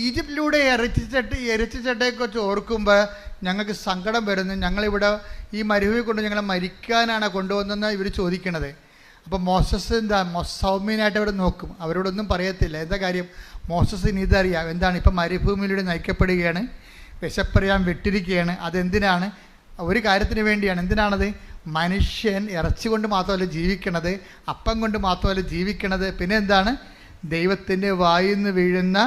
ഈജിപ്തിലൂടെ ഇറച്ചിച്ചട്ടയെക്കുറിച്ച് ഓർക്കുമ്പോൾ ഞങ്ങൾക്ക് സങ്കടം വരുന്നു. ഞങ്ങളിവിടെ ഈ മരുഭൂമി കൊണ്ട് ഞങ്ങളെ മരിക്കാനാണ് കൊണ്ടുവന്നെന്ന് ഇവർ ചോദിക്കണത്. അപ്പോൾ മോസസ് സൗമ്യനായിട്ട് അവിടെ നോക്കും, അവരോടൊന്നും പറയത്തില്ല. എന്താ കാര്യം? മോസസിന് ഇതറിയാം. എന്താണ്? ഇപ്പം മരുഭൂമിയിലൂടെ നയിക്കപ്പെടുകയാണ്, വിശപ്പറിയാൻ വിട്ടിരിക്കുകയാണ്. അതെന്തിനാണ്? ഒരു കാര്യത്തിന് വേണ്ടിയാണ്. എന്തിനാണത്? മനുഷ്യൻ ഇറച്ചി കൊണ്ട് മാത്രമല്ല ജീവിക്കണത്, അപ്പം കൊണ്ട് മാത്രമല്ല ജീവിക്കണത്, പിന്നെ എന്താണ്? ദൈവത്തിൻ്റെ വായിൽ നിന്ന് വീഴുന്ന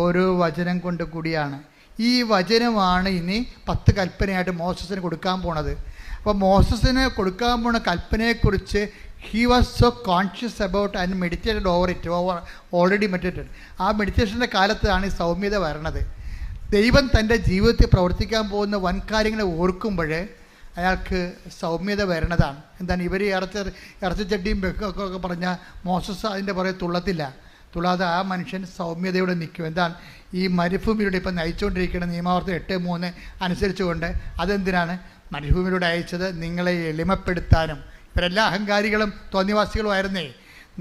ഓരോ വചനം കൊണ്ട് കൂടിയാണ്. ഈ വചനമാണ് ഇനി 10 കൽപ്പനയായിട്ട് മോസസിന് കൊടുക്കാൻ പോണത്. അപ്പോൾ മോസസിന് കൊടുക്കാൻ പോണ കൽപ്പനയെക്കുറിച്ച് he was so conscious about and meditated over it, already meditated. ആ മെഡിറ്റേഷൻ്റെ കാലത്താണ് ഈ സൗമ്യത വരണത്. ദൈവം തൻ്റെ ജീവിതത്തിൽ പ്രവർത്തിക്കാൻ പോകുന്ന വൻ കാര്യങ്ങളെ ഓർക്കുമ്പോൾ അയാൾക്ക് സൗമ്യത വരണതാണ്. എന്താണ്? ഇവർ ഇറച്ചിച്ചട്ടിയും വെക്കൊക്കെ പറഞ്ഞാൽ മോസസ് അതിൻ്റെ പുറകെ തുള്ളാതെ ആ മനുഷ്യൻ സൗമ്യതയോടെ നിൽക്കും. എന്താണ്? ഈ മരുഭൂമിയിലൂടെ ഇപ്പം നയിച്ചുകൊണ്ടിരിക്കുന്ന നിയമാവർത്തനം 8:3 അനുസരിച്ചുകൊണ്ട്. അതെന്തിനാണ് മരുഭൂമിയിലൂടെ അയച്ചത്? നിങ്ങളെ എളിമപ്പെടുത്താനും. ഇവരെല്ലാം അഹങ്കാരികളും തോന്നിവാസികളുമായിരുന്നേ.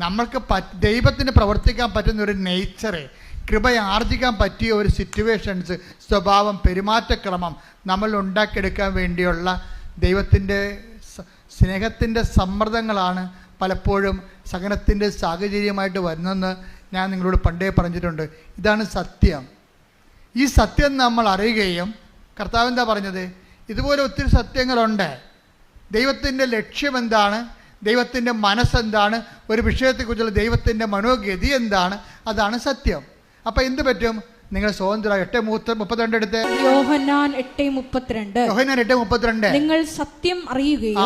നമ്മൾക്ക് ദൈവത്തിന് പ്രവർത്തിക്കാൻ പറ്റുന്ന ഒരു നേച്ചറ്, കൃപ ആർജിക്കാൻ പറ്റിയ ഒരു സിറ്റുവേഷൻസ്, സ്വഭാവം, പെരുമാറ്റക്രമം നമ്മൾ ഉണ്ടാക്കിയെടുക്കാൻ വേണ്ടിയുള്ള ദൈവത്തിൻ്റെ സ്നേഹത്തിൻ്റെ സമ്മർദ്ദങ്ങളാണ് പലപ്പോഴും സഹനത്തിൻ്റെ സാഹചര്യമായിട്ട് വരുന്നതെന്ന് ഞാൻ നിങ്ങളോട് പണ്ടേ പറഞ്ഞിട്ടുണ്ട്. ഇതാണ് സത്യം. ഈ സത്യം നമ്മൾ അറിയുകയും, കർത്താവ് എന്താ പറഞ്ഞത്? ഇതുപോലെ ഒത്തിരി സത്യങ്ങളുണ്ട്. ദൈവത്തിൻ്റെ ലക്ഷ്യം എന്താണ്? ദൈവത്തിൻ്റെ മനസ്സെന്താണ്? ഒരു വിഷയത്തെക്കുറിച്ചുള്ള ദൈവത്തിൻ്റെ മനോഗതി എന്താണ്? അതാണ് സത്യം. അപ്പം എന്ത് പറ്റും? നിങ്ങൾ സ്വതന്ത്ര 8:32 എടുത്ത്. യോഹന്നാൻ 8:32. നിങ്ങൾ സത്യം അറിയുകയും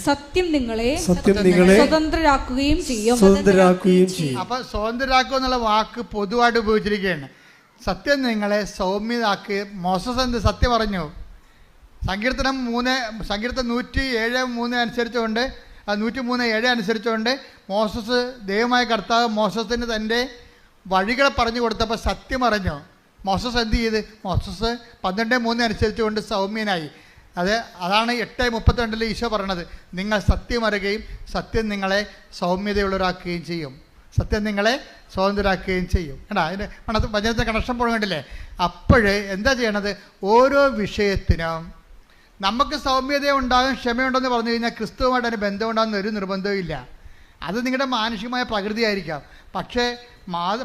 സത്യം നിങ്ങളെ സ്വതന്ത്രരാക്കുകയും ചെയ്യും. അപ്പൊ സ്വതന്ത്രരാക്കുക എന്നുള്ള വാക്ക് പൊതുവായിട്ട് ഉപയോഗിച്ചിരിക്കുകയാണ്. സത്യം നിങ്ങളെ സൗമ്യതാക്കി. മോസസ് എന്ത് സത്യം പറഞ്ഞു? സങ്കീർത്തനം 107:3 അനുസരിച്ചുകൊണ്ട് 103:7 അനുസരിച്ചുകൊണ്ട് മോസസ്, ദൈവമായ കർത്താവ് മോസസിന് തൻ്റെ വഴികളെ പറഞ്ഞു കൊടുത്തപ്പോൾ സത്യം അറിഞ്ഞു. മോസസ് എന്ത് ചെയ്ത്? മോസസ് 12:3 അനുസരിച്ചുകൊണ്ട് സൗമ്യനായി. അതാണ് 8:32 ഈശോ പറയണത്. നിങ്ങൾ സത്യം അറിയുകയും സത്യം നിങ്ങളെ സൗമ്യതയുള്ളവരാക്കുകയും ചെയ്യും. സത്യം നിങ്ങളെ സ്വതന്ത്രരാക്കുകയും ചെയ്യും. കേട്ടാ, അതിൻ്റെ വചനത്തെ കണക്ഷൻ പോകണ്ടില്ലേ? അപ്പോഴേ എന്താ ചെയ്യണത്? ഓരോ വിഷയത്തിനും നമുക്ക് സൗമ്യത ഉണ്ടാകും, ക്ഷമയുണ്ടെന്ന് പറഞ്ഞു കഴിഞ്ഞാൽ ക്രിസ്തുവുമായിട്ട് അതിന് ബന്ധമുണ്ടാകുന്ന ഒരു നിർബന്ധവും ഇല്ല. അത് നിങ്ങളുടെ മാനുഷികമായ പ്രകൃതിയായിരിക്കാം. പക്ഷേ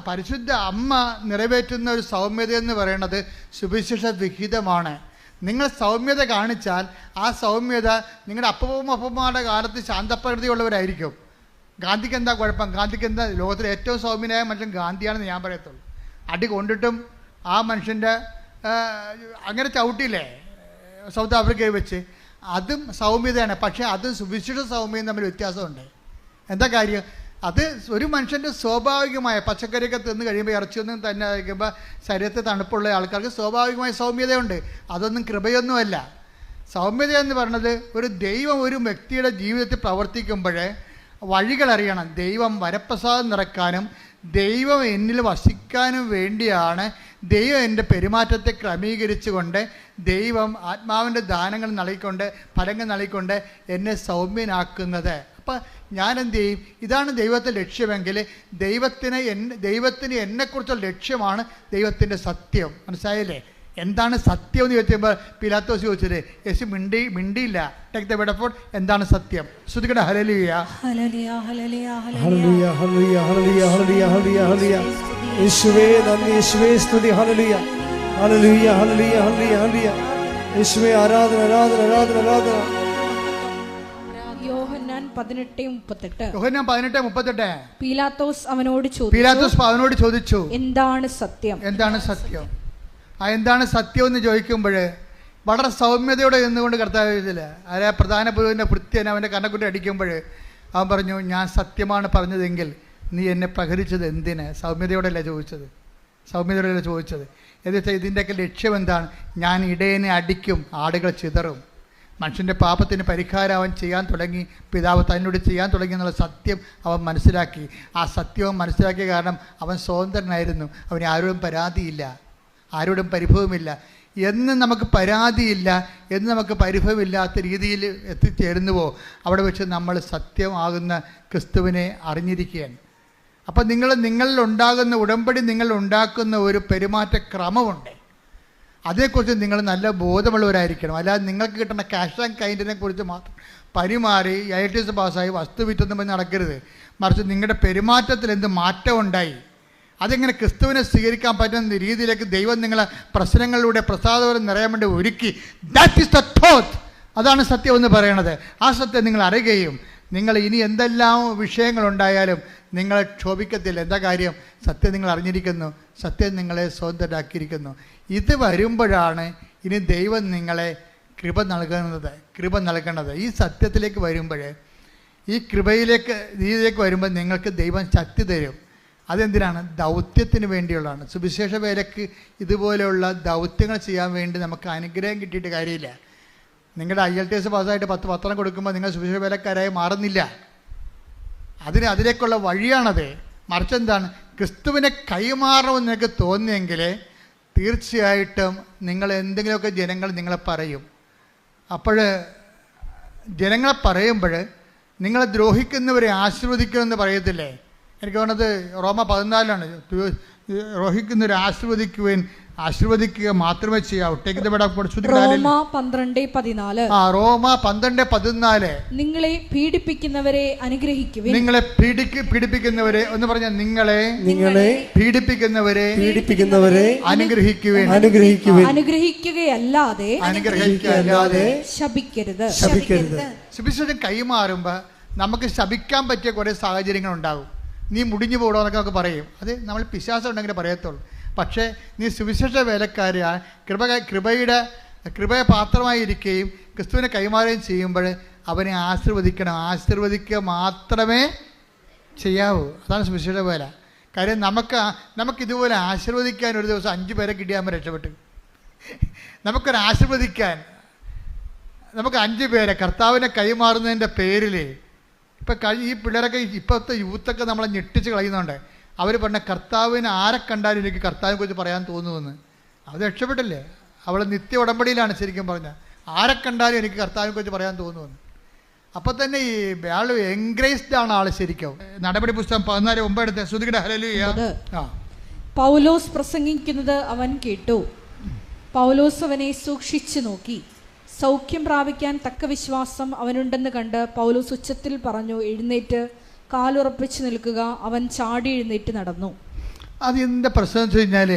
പരിശുദ്ധ അമ്മ നിറവേറ്റുന്ന ഒരു സൗമ്യത എന്ന് പറയുന്നത് സുവിശേഷ വിഹിതമാണ്. നിങ്ങൾ സൗമ്യത കാണിച്ചാൽ ആ സൗമ്യത നിങ്ങളുടെ അപ്പൂപ്പന്മാരുടെ കാലത്ത് ശാന്തപ്രകൃതിയുള്ളവരായിരിക്കും. ഗാന്ധിക്ക് എന്താ കുഴപ്പം? ഗാന്ധിക്ക് എന്താ? ലോകത്തിലെ ഏറ്റവും സൗമ്യനായ മനുഷ്യൻ ഗാന്ധിയാണെന്ന് ഞാൻ പറയത്തുള്ളൂ. അടി കൊണ്ടിട്ടും ആ മനുഷ്യൻ്റെ അങ്ങനെ ചവിട്ടിയില്ലേ സൗത്ത് ആഫ്രിക്കയിൽ വെച്ച്? അതും സൗമ്യതയാണ്. പക്ഷേ അത് സുവിശേഷ സൗമ്യതയും തമ്മിൽ വ്യത്യാസമുണ്ട്. എന്താ കാര്യം? അത് ഒരു മനുഷ്യൻ്റെ സ്വാഭാവികമായ പച്ചക്കറിയൊക്കെ തിന്ന് കഴിയുമ്പോൾ, ഇറച്ചിയൊന്നും തന്നെ കഴിക്കുമ്പോൾ ശരീരത്തിൽ തണുപ്പുള്ള ആൾക്കാർക്ക് സ്വാഭാവികമായ സൗമ്യതയുണ്ട്. അതൊന്നും കൃപയൊന്നുമല്ല. സൗമ്യത എന്ന് പറയുന്നത് ഒരു ദൈവം ഒരു വ്യക്തിയുടെ ജീവിതത്തിൽ പ്രവർത്തിക്കുമ്പോൾ വഴികളറിയണം. ദൈവം വരപ്രസാദം നിറക്കാനും ദൈവം എന്നിൽ വസിക്കാനും വേണ്ടിയാണ് ദൈവം എൻ്റെ പെരുമാറ്റത്തെ ക്രമീകരിച്ചുകൊണ്ട്, ദൈവം ആത്മാവിൻ്റെ ദാനങ്ങൾ നൽകിക്കൊണ്ട്, ഫലങ്ങൾ നൽകിക്കൊണ്ട് എന്നെ സൗമ്യനാക്കുന്നത്. അപ്പം ഞാൻ എന്ത് ചെയ്യും? ഇതാണ് ദൈവത്തെ ലക്ഷ്യമെങ്കിൽ ദൈവത്തിന് എന്നെക്കുറിച്ചുള്ള ലക്ഷ്യമാണ് ദൈവത്തിൻ്റെ സത്യം. മനസ്സിലായില്ലേ? എന്താണ് സത്യം എന്ന് ചോദിക്കുമ്പോൾ പിലാത്തോസ് ചോദിച്ചത്, യേശു മിണ്ടിയില്ല. Take the word of God. എന്താണ് സത്യം? ശ്രുതികട hallelujah, hallelujah, hallelujah, hallelujah, hallelujah, hallelujah, hallelujah. യേശുവേ നന്ദി, യേശുവേ സ്തുതി. Hallelujah, hallelujah, hallelujah, hallelujah, hallelujah. യേശുവേ ആരാധന, ആരാധന, ആരാധന, ആരാധന. യോഹന്നാൻ 18:38. പീലാത്തോസ് അവനോട് ചോദിച്ചു, എന്താണ് സത്യം? എന്താണ് സത്യം? എന്താണ് സത്യം എന്ന് ചോദിക്കുമ്പോൾ വളരെ സൗമ്യതയോടെ നിന്നുകൊണ്ട് കർത്താവ് ചോദിച്ചില്ല. ആരാ പ്രധാന പുരോഹിതൻ്റെ ഭൃത്യൻ അവൻ്റെ കണ്ണക്കുട്ടി അടിക്കുമ്പോൾ അവൻ പറഞ്ഞു, ഞാൻ സത്യമാണ് പറഞ്ഞതെങ്കിൽ നീ എന്നെ പ്രഹരിച്ചത് എന്തിന്? സൗമ്യതയോടെയല്ല ചോദിച്ചത്. എന്ന് വെച്ചാൽ ഇതിൻ്റെയൊക്കെ ലക്ഷ്യം എന്താണ്? ഞാൻ ഇടയനെ അടിക്കും, ആടുകൾ ചിതറും. മനുഷ്യൻ്റെ പാപത്തിന് പരിഹാരം അവൻ ചെയ്യാൻ തുടങ്ങി, പിതാവ് തന്നോട് ചെയ്യാൻ തുടങ്ങി എന്നുള്ള സത്യം അവൻ മനസ്സിലാക്കി. ആ സത്യം മനസ്സിലാക്കിയ കാരണം അവൻ സ്വതന്ത്രനായിരുന്നു. അവന് ആരോടും പരാതിയില്ല, ആരോടും പരിഭവമില്ല. എന്ന് നമുക്ക് പരാതിയില്ല, എന്ന് നമുക്ക് പരിഭവമില്ലാത്ത രീതിയിൽ എത്തിച്ചേരുന്നുവോ അവിടെ വെച്ച് നമ്മൾ സത്യമാകുന്ന ക്രിസ്തുവിനെ അറിഞ്ഞിരിക്കുകയാണ്. അപ്പം നിങ്ങളിൽ ഉണ്ടാകുന്ന ഉടമ്പടി, നിങ്ങൾ ഉണ്ടാക്കുന്ന ഒരു പെരുമാറ്റ ക്രമമുണ്ട്. അതേക്കുറിച്ച് നിങ്ങൾ നല്ല ബോധമുള്ളവരായിരിക്കണം. അല്ലാതെ നിങ്ങൾക്ക് കിട്ടുന്ന ക്യാഷ് ആൻഡ് കൈൻഡിനെ കുറിച്ച് മാത്രം പരിമാറി IITS പാസ്സായി വസ്തു വിറ്റൊന്നും നടക്കരുത്. മറിച്ച് നിങ്ങളുടെ പെരുമാറ്റത്തിൽ എന്ത് മാറ്റം ഉണ്ടായി, അതെങ്ങനെ ക്രിസ്തുവിനെ സ്വീകരിക്കാൻ പറ്റുന്ന രീതിയിലേക്ക് ദൈവം നിങ്ങളെ പ്രശ്നങ്ങളിലൂടെ പ്രസാദപരം നിറയാൻ വേണ്ടി ഒരുക്കി. That is the truth. അതാണ് സത്യം എന്ന് പറയണത്. ആ സത്യം നിങ്ങൾ അറിയുകയും നിങ്ങൾ ഇനി എന്തെല്ലാം വിഷയങ്ങളുണ്ടായാലും നിങ്ങൾ ക്ഷോഭിക്കത്തില്ല. എന്താ കാര്യം? സത്യം നിങ്ങൾ അറിഞ്ഞിരിക്കുന്നു, സത്യം നിങ്ങളെ സ്വതന്ത്രരാക്കിയിരിക്കുന്നു. ഇത് വരുമ്പോഴാണ് ഇനി ദൈവം നിങ്ങളെ കൃപ നൽകണത്. ഈ സത്യത്തിലേക്ക് വരുമ്പോൾ, ഈ ഇതിലേക്ക് വരുമ്പോൾ നിങ്ങൾക്ക് ദൈവം ശക്തി തരും. അതെന്തിനാണ്? ദൗത്യത്തിന് വേണ്ടിയുള്ളതാണ്. സുവിശേഷ വേലയ്ക്ക് ഇതുപോലെയുള്ള ദൗത്യങ്ങൾ ചെയ്യാൻ വേണ്ടി നമുക്ക് അനുഗ്രഹം കിട്ടിയിട്ട് കാര്യമില്ല. നിങ്ങളുടെ IITS പാസ്സായിട്ട് 10 പത്രം കൊടുക്കുമ്പോൾ നിങ്ങൾ സുവിശേഷ വേലക്കാരായി മാറുന്നില്ല. അതിലേക്കുള്ള വഴിയാണത്. മറിച്ച് എന്താണ്? ക്രിസ്തുവിനെ കൈമാറണമെന്ന് നിങ്ങൾക്ക് തോന്നിയെങ്കിൽ തീർച്ചയായിട്ടും നിങ്ങൾ എന്തെങ്കിലുമൊക്കെ ജനങ്ങൾ നിങ്ങളെ പറയും. അപ്പോൾ ജനങ്ങളെ പറയുമ്പോൾ നിങ്ങളെ ദ്രോഹിക്കുന്നവരെ ആശീർവദിക്കണമെന്ന് പറയത്തില്ലേ? എനിക്ക് തോന്നുന്നത് Roma 14 ദ്രോഹിക്കുന്നവരെ ആശീർവദിക്കുക മാത്രമേ ചെയ്യാവൂ. Roma 12:14. Roma 12:14. നിങ്ങളെ പീഡിപ്പിക്കുന്നവരെ അനുഗ്രഹിക്കുവിൻ. നിങ്ങളെ പീഡിപ്പിക്കുന്നവരെ എന്ന് പറഞ്ഞാൽ നിങ്ങളെ പീഡിപ്പിക്കുന്നവരെ അനുഗ്രഹിക്കുവിൻ. അനുഗ്രഹിക്കുകയല്ലാതെ ശപിക്കരുത്. സുവിശേഷം കൈമാറുമ്പോൾ നമുക്ക് ശപിക്കാൻ പറ്റിയ കുറേ സാഹചര്യങ്ങൾ ഉണ്ടാകും. നീ മുടിഞ്ഞു പോകണമെന്നൊക്കെ നമുക്ക് പറയും. അത് നമ്മൾ പിശാചം ഉണ്ടെങ്കിൽ പറയത്തുള്ളൂ. പക്ഷേ നീ സുവിശേഷ വേലക്കാരിയാ കൃപയെ പാത്രമായിരിക്കുകയും ക്രിസ്തുവിനെ കൈമാറുകയും ചെയ്യുമ്പോൾ അവനെ ആശീർവദിക്കുക മാത്രമേ ചെയ്യാവൂ. അതാണ് സുവിശേഷ വേല. കാര്യം നമുക്കിതുപോലെ ആശീർവദിക്കാൻ ഒരു ദിവസം 5 പേരെ കിട്ടിയാൽ രക്ഷപ്പെട്ടു. നമുക്ക് 5 പേരെ കർത്താവിനെ കൈമാറുന്നതിൻ്റെ പേരിൽ ഈ പിള്ളേരൊക്കെ ഇപ്പോഴത്തെ യൂത്തൊക്കെ നമ്മളെ ഞെട്ടിച്ച് കളയുന്നുണ്ട്. അവർ പറഞ്ഞ കർത്താവിന് ആരെ കണ്ടാലും എനിക്ക് കർത്താവിനെ കുറിച്ച് പറയാൻ തോന്നുമെന്ന്. അത് രക്ഷപ്പെട്ടില്ലേ? അവൾ നിത്യ ഉടമ്പടിയിലാണ് ശരിക്കും പറഞ്ഞാൽ. ആരെ കണ്ടാലും എനിക്ക് കർത്താവിനെ കുറിച്ച് പറയാൻ തോന്നുമെന്ന്. അപ്പോൾ തന്നെ ഈ ആൾ എൻഗ്രേസ്ഡ് ആണ് ആൾ ശരിക്കും. നടപടി പുസ്തകം 14:9 എടുത്ത് ശ്രുതിയുടെ ഹല്ലേലൂയ. പൗലോസ് പ്രസംഗിക്കുന്നത് അവൻ കേട്ടു. പൗലോസ് അവനെ സൂക്ഷിച്ചു നോക്കി. സൗഖ്യം പ്രാപിക്കാൻ തക്ക വിശ്വാസം അവനുണ്ടെന്ന് കണ്ട് പൗലോസ് ഉച്ചത്തിൽ പറഞ്ഞു, എഴുന്നേറ്റ് കാലുറപ്പിച്ച് നിൽക്കുക. അവൻ ചാടി എഴുന്നേറ്റ് നടന്നു. അത് എന്താ പ്രശ്നം വെച്ച് കഴിഞ്ഞാൽ,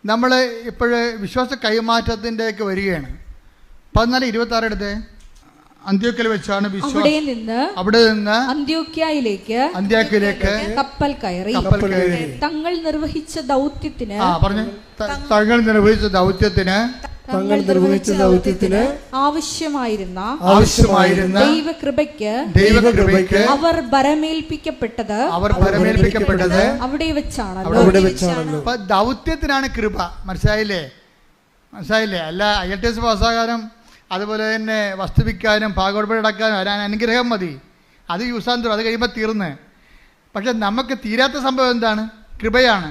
നമ്മൾ ഇപ്പോഴ് വിശ്വാസ കൈമാറ്റത്തിൻ്റെയൊക്കെ വരികയാണ്. 14:26 എടുത്ത് അന്ത്യോക്യയിൽ വെച്ചാണ് അവിടെ നിന്ന് അന്ത്യോക്യയിലേക്ക് കപ്പൽ കയറി. തങ്ങൾ നിർവഹിച്ച ദൗത്യത്തിന് ആവശ്യമായിരുന്ന ദൈവകൃപയ്ക്ക് അവർ ഭരമേൽപ്പിക്കപ്പെട്ടത് അവിടെ വെച്ചാണല്ലോ. ദൗത്യത്തിനാണ് കൃപ. മനസ്സിലായില്ലേ? അല്ല IITS പാസ്സാകാനും അതുപോലെ തന്നെ വസ്തുവിക്കാനും ഭാഗവടപടി അടക്കാനും അനുഗ്രഹം മതി. അത് യൂസാന്തരം, അത് കഴിയുമ്പോൾ തീർന്ന്. പക്ഷെ നമുക്ക് തീരാത്ത സംഭവം എന്താണ്? കൃപയാണ്.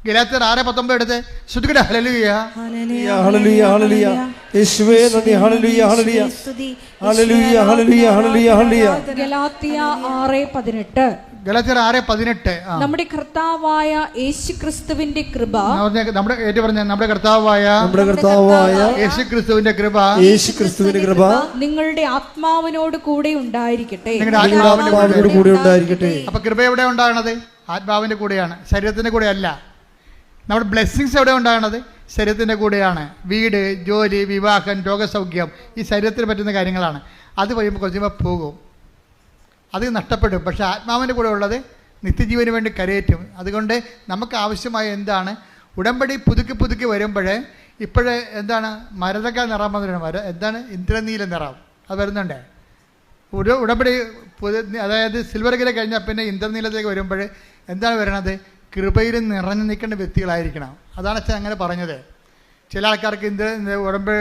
ഗലാത്യർ 6:19 എടുത്ത് ശ്രുതിയുടെ ഹല്ലേലൂയ. ഗലാത്യർ 6:18 നമ്മുടെ കർത്താവായ യേശുക്രിസ്തുവിന്റെ കൃപ നമ്മുടെ കർത്താവായ യേശുക്രിസ്തുവിന്റെ കൃപ നിങ്ങളുടെ ആത്മാവിനോട് കൂടെ ഉണ്ടായിരിക്കട്ടെ. അപ്പൊ കൃപ എവിടെ ഉണ്ടാകണത്? ആത്മാവിന്റെ കൂടെയാണ്, ശരീരത്തിന്റെ കൂടെ അല്ല. നമ്മുടെ ബ്ലെസ്സിങ്സ് എവിടെ ഉണ്ടാകണത്? ശരീരത്തിൻ്റെ കൂടെയാണ്. വീട്, ജോലി, വിവാഹം, രോഗസൗഖ്യം, ഈ ശരീരത്തിന് പറ്റുന്ന കാര്യങ്ങളാണ്. അത് കഴിയുമ്പോൾ കുറച്ചുമ്പോൾ പോകും, അത് നഷ്ടപ്പെടും. പക്ഷേ ആത്മാവിൻ്റെ കൂടെ ഉള്ളത് നിത്യജീവന് വേണ്ടി കരയേറ്റും. അതുകൊണ്ട് നമുക്ക് ആവശ്യമായ എന്താണ്? ഉടമ്പടി പുതുക്കി വരുമ്പോൾ ഇപ്പോഴേ എന്താണ്? മരതക നിറം വന്നിട്ടുണ്ട്. എന്താണ്? ഇന്ദ്രനീല നിറം അത് വരുന്നുണ്ട്. ഉടമ്പടി അതായത് സിൽവർ ഗിര കഴിഞ്ഞാൽ പിന്നെ ഇന്ദ്രനീലത്തേക്ക് വരുമ്പോൾ എന്താണ് വരണത്? കൃപയിൽ നിറഞ്ഞു നിൽക്കേണ്ട വ്യക്തികളായിരിക്കണം. അതാണ് അച്ഛൻ അങ്ങനെ പറഞ്ഞത്. ചില ആൾക്കാർക്ക് ഉടമ്പടി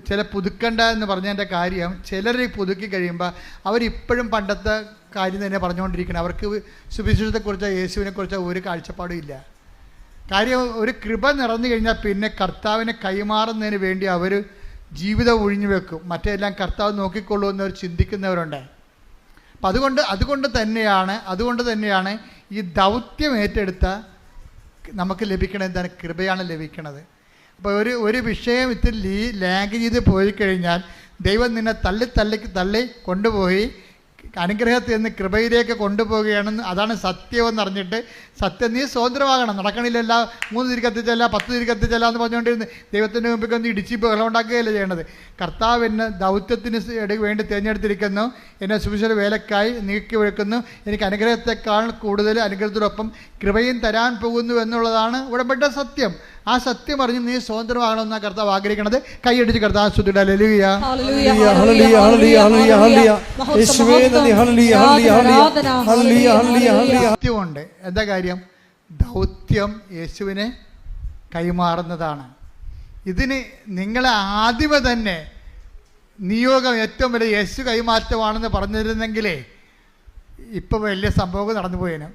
ചില പുതുക്കണ്ട എന്ന് പറഞ്ഞതിൻ്റെ കാര്യം, ചിലർ പുതുക്കി കഴിയുമ്പോൾ അവരിപ്പോഴും പണ്ടത്തെ കാര്യം തന്നെ പറഞ്ഞുകൊണ്ടിരിക്കണം. അവർക്ക് സുവിശേഷത്തെക്കുറിച്ചോ യേശുവിനെക്കുറിച്ചോ ഒരു കാഴ്ചപ്പാടും ഇല്ല. കാര്യം ഒരു കൃപ നിറഞ്ഞു കഴിഞ്ഞാൽ പിന്നെ കർത്താവിനെ കൈമാറുന്നതിന് വേണ്ടി അവർ ജീവിതം ഒഴിഞ്ഞു വെക്കും. മറ്റെല്ലാം കർത്താവ് നോക്കിക്കൊള്ളൂ എന്നവർ ചിന്തിക്കുന്നവരുണ്ട്. അപ്പം അതുകൊണ്ട് തന്നെയാണ് ഈ ദൗത്യം ഏറ്റെടുത്ത നമുക്ക് ലഭിക്കണത് എന്താണ്? കൃപയാണ് ലഭിക്കണത്. അപ്പോൾ ഒരു വിഷയം ഇത്തിരി ലാഗ് ചെയ്ത് പോയി കഴിഞ്ഞാൽ ദൈവം നിന്നെ തള്ളി കൊണ്ടുപോയി അനുഗ്രഹത്തിൽ നിന്ന് കൃപയിലേക്ക് കൊണ്ടുപോവുകയാണെന്ന്. അതാണ് സത്യമെന്ന് അറിഞ്ഞിട്ട് സത്യം നീ സ്വതന്ത്രമാകണം. നടക്കണില്ല 3 തിരി കത്തിച്ചല്ല 10 തിരി കത്തിച്ചല്ല എന്ന് പറഞ്ഞുകൊണ്ടിരുന്ന് ദൈവത്തിൻ്റെ മുമ്പിൽ ഒന്ന് ഇടിച്ച് ബഹളമുണ്ടാക്കുകയല്ല ചെയ്യേണ്ടത്. കർത്താവ് എന്നെ ദൗത്യത്തിന് വേണ്ടി തിരഞ്ഞെടുത്തിരിക്കുന്നു, എന്നെ സുവിശേഷ വേലക്കായി നീക്കി വെക്കുന്നു, എനിക്ക് അനുഗ്രഹത്തെക്കാൾ കൂടുതൽ അനുഗ്രഹത്തോടൊപ്പം കൃപയും തരാൻ പോകുന്നു എന്നുള്ളതാണ് ഉടമ്പട്ട സത്യം. ആ സത്യം അറിഞ്ഞ് നീ സ്വതന്ത്രമാകണമെന്നാണ് കർത്താവ് ആഗ്രഹിക്കണത്. കൈയടിച്ച് കർത്താവ് സ്തുതിയുടെ ഹല്ലേലൂയ. സത്യമുണ്ട്. എന്താ കാര്യം? ദൗത്യം യേശുവിനെ കൈമാറുന്നതാണ്. ഇതിന് നിങ്ങളെ ആദ്യമേ തന്നെ നിയോഗം ഏറ്റവും വലിയ യേശു കൈമാറ്റമാണെന്ന് പറഞ്ഞിരുന്നെങ്കിലേ ഇപ്പം വലിയ സംഭവം നടന്നു പോയേനും.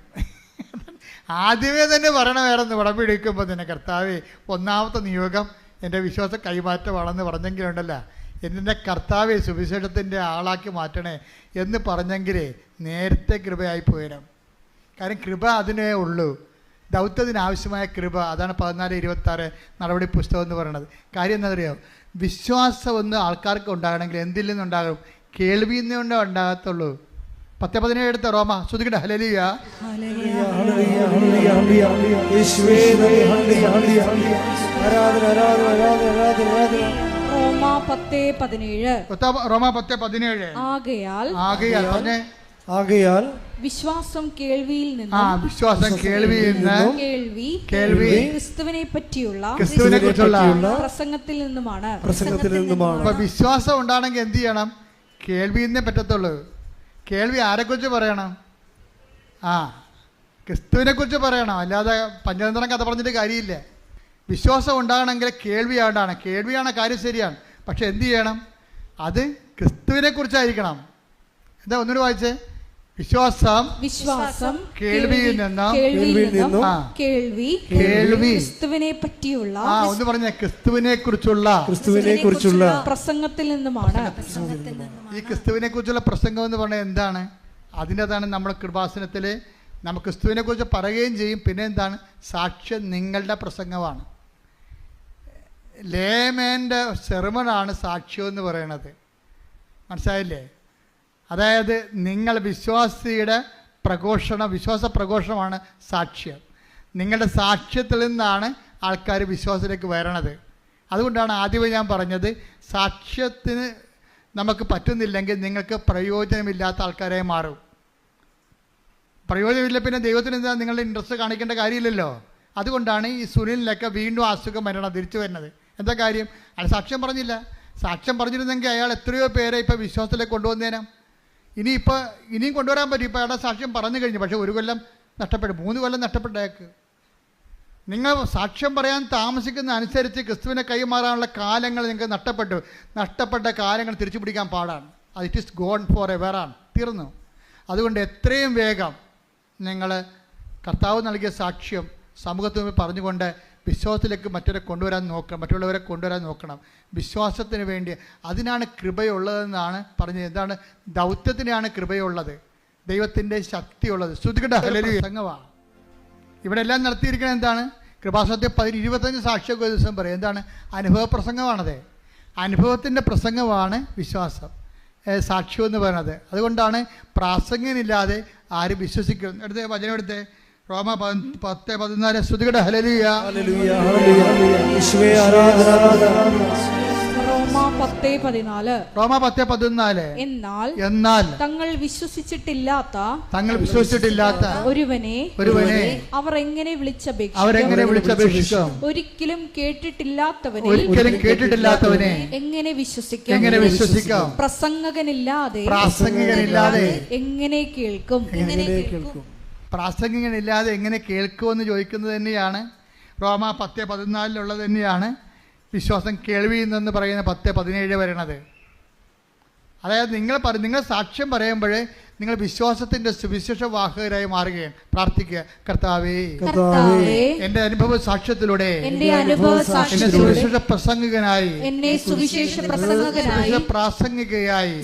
ആദ്യമേ തന്നെ പറയണമായിരുന്നു ഉടമ്പെടുക്കുമ്പോൾ തന്നെ, കർത്താവേ ഒന്നാമത്തെ നിയോഗം എൻ്റെ വിശ്വാസ കൈമാറ്റമാണെന്ന് പറഞ്ഞെങ്കിലുണ്ടല്ല, എൻ്റെ കർത്താവെ സുവിശേഷത്തിൻ്റെ ആളാക്കി മാറ്റണേ എന്ന് പറഞ്ഞെങ്കിലേ നേരത്തെ കൃപയായി പോയേനും. കാര്യം കൃപ അതിനേ ഉള്ളൂ, ദൗത്യത്തിന് ആവശ്യമായ കൃപ. അതാണ് 14:26 നടപടി പുസ്തകം എന്ന് പറയുന്നത്. കാര്യം എന്താ പറയുക? വിശ്വാസം ഒന്ന് ആൾക്കാർക്ക് ഉണ്ടാകണമെങ്കിൽ എന്തിൽ നിന്നുണ്ടാകും? കേൾവിയിൽ നിന്നേ ഉണ്ടാകത്തുള്ളൂ. 10:17 എടുത്ത റോമ ശ്രുതികട ഹല്ലേലൂയ. റോമ 10:17 ആകയാൽ വിശ്വാസം കേൾവിയിൽ നിന്ന്, വിശ്വാസം കേൾവിയിൽ നിന്ന്, കേൾവി ക്രിസ്തുവിനെ കുറിച്ചുള്ള പ്രസംഗത്തിൽ നിന്നുമാണ്. അപ്പൊ വിശ്വാസം ഉണ്ടാണെങ്കിൽ എന്ത് ചെയ്യണം? കേൾവിയിൽ നിന്നേ പറ്റത്തുള്ളൂ. കേൾവി ആരെക്കുറിച്ച് പറയണം? ക്രിസ്തുവിനെ കുറിച്ച് പറയണം. അല്ലാതെ പഞ്ചതന്ത്രം കഥ പറഞ്ഞിട്ട് കാര്യമില്ല. വിശ്വാസം ഉണ്ടാകണമെങ്കിൽ കേൾവിയാണ്ടാണ്. കേൾവിയാണ്, കാര്യം ശരിയാണ്. പക്ഷെ എന്ത് ചെയ്യണം? അത് ക്രിസ്തുവിനെ കുറിച്ചായിരിക്കണം. എന്താ ഒന്നുകൂടി വായിച്ചേ? വിശ്വാസം കേൾവിയിൽ നിന്നും, കേൾവി ക്രിസ്തുവിനെ പറ്റിയുള്ള, ഒന്ന് പറഞ്ഞ ക്രിസ്തുവിനെ കുറിച്ചുള്ള പ്രസംഗത്തിൽ നിന്നുമാണ്. ഈ ക്രിസ്തുവിനെ കുറിച്ചുള്ള പ്രസംഗം എന്ന് പറഞ്ഞാൽ എന്താണ്? അതിൻ്റെതാണ് നമ്മുടെ കൃപാസനത്തിൽ നമുക്ക് ക്രിസ്തുവിനെ കുറിച്ച് പറയുകയും ചെയ്യും. പിന്നെ എന്താണ്? സാക്ഷ്യം നിങ്ങളുടെ പ്രസംഗമാണ്. ലേമേൻ്റെ സെർമണാണ് സാക്ഷ്യം എന്ന് പറയണത്. മനസ്സിലായില്ലേ? അതായത് നിങ്ങൾ വിശ്വാസിയുടെ വിശ്വാസ പ്രഘോഷണമാണ് സാക്ഷ്യം. നിങ്ങളുടെ സാക്ഷ്യത്തിൽ നിന്നാണ് ആൾക്കാർ വിശ്വാസത്തിലേക്ക് വരണത്. അതുകൊണ്ടാണ് ആദ്യമേ ഞാൻ പറഞ്ഞത്, സാക്ഷ്യത്തിന് നമുക്ക് പറ്റുന്നില്ലെങ്കിൽ നിങ്ങൾക്ക് പ്രയോജനമില്ലാത്ത ആൾക്കാരായി മാറും. പ്രയോജനമില്ല പിന്നെ ദൈവത്തിന് എന്താ നിങ്ങളുടെ ഇൻട്രസ്റ്റ് കാണിക്കേണ്ട കാര്യമില്ലല്ലോ. അതുകൊണ്ടാണ് ഈ സുനിലിനൊക്കെ വീണ്ടും അസുഖം വരണം, തിരിച്ചു വരുന്നത്. എന്താ കാര്യം? അയാൾ സാക്ഷ്യം പറഞ്ഞില്ല. സാക്ഷ്യം പറഞ്ഞിരുന്നെങ്കിൽ അയാൾ എത്രയോ പേരെ ഇപ്പോൾ വിശ്വാസത്തിലേക്ക് കൊണ്ടുവന്നേനാം. ഇനിയും കൊണ്ടുവരാൻ പറ്റും. ഇപ്പോൾ അയാളുടെ സാക്ഷ്യം പറഞ്ഞു കഴിഞ്ഞു. പക്ഷേ 1 കൊല്ലം നഷ്ടപ്പെട്ടു, 3 കൊല്ലം നഷ്ടപ്പെട്ടേക്ക്. നിങ്ങൾ സാക്ഷ്യം പറയാൻ താമസിക്കുന്ന അനുസരിച്ച് ക്രിസ്തുവിനെ കൈമാറാനുള്ള കാലങ്ങൾ നിങ്ങൾക്ക് നഷ്ടപ്പെട്ട കാലങ്ങൾ തിരിച്ചു പിടിക്കാൻ പാടാണ്. അത് ഇറ്റ് ഈസ് ഗോൺ ഫോർ എവറാണ്, തീർന്നു. അതുകൊണ്ട് എത്രയും വേഗം നിങ്ങൾ കർത്താവ് നൽകിയ സാക്ഷ്യം സമൂഹത്തിന് മുമ്പിൽ പറഞ്ഞുകൊണ്ട് വിശ്വാസത്തിലേക്ക് മറ്റുള്ളവരെ കൊണ്ടുവരാൻ നോക്കണം. വിശ്വാസത്തിന് വേണ്ടി അതിനാണ് കൃപയുള്ളതെന്നാണ് പറഞ്ഞത്. എന്താണ്? ദൗത്യത്തിനാണ് കൃപയുള്ളത്, ദൈവത്തിൻ്റെ ശക്തിയുള്ളത്. ശ്രുതികട ഹല്ലേലൂയ സംഘമാണ് ഇവിടെ എല്ലാം നടത്തിയിരിക്കുന്നത്. എന്താണ്? കൃപാസനത്തിൽ 25 സാക്ഷ്യ ദിവസം പറയും. എന്താണ്? അനുഭവ പ്രസംഗമാണത്. അനുഭവത്തിൻ്റെ പ്രസംഗമാണ് വിശ്വാസം, സാക്ഷ്യം എന്ന് പറയുന്നത്. അതുകൊണ്ടാണ് പ്രാസംഗികനില്ലാതെ ആരും വിശ്വസിക്കും. എടുത്തേ വചനം എടുത്തേ, റോമ 10:14 ശ്രുതികട ഹല്ലേലൂയ. റോമ 10:14 എന്നാൽ തങ്ങൾ വിശ്വസിച്ചിട്ടില്ലാത്ത ഒരുവനെ അവർ എങ്ങനെ വിളിച്ചപേക്ഷിക്കും? ഒരിക്കലും കേട്ടിട്ടില്ലാത്തവനെ എങ്ങനെ വിശ്വസിക്കാം? പ്രസംഗകനില്ലാതെ എങ്ങനെ കേൾക്കും? പ്രാസംഗികനില്ലാതെ എങ്ങനെ കേൾക്കുമെന്ന് ചോദിക്കുന്നത് തന്നെയാണ് റോമ 10:14 തന്നെയാണ് വിശ്വാസം കേൾവിയിൽ നിന്ന് പറയുന്ന 10:17 വരണത്. അതായത് നിങ്ങൾ സാക്ഷ്യം പറയുമ്പോൾ നിങ്ങൾ വിശ്വാസത്തിൻ്റെ സുവിശേഷ വാഹകരായി മാറുകയാണ്. പ്രാർത്ഥിക്കുക, കർത്താവേ, എൻ്റെ അനുഭവ സാക്ഷ്യത്തിലൂടെ എന്നെ സുവിശേഷ പ്രസംഗകനായി പ്രാസംഗികയായി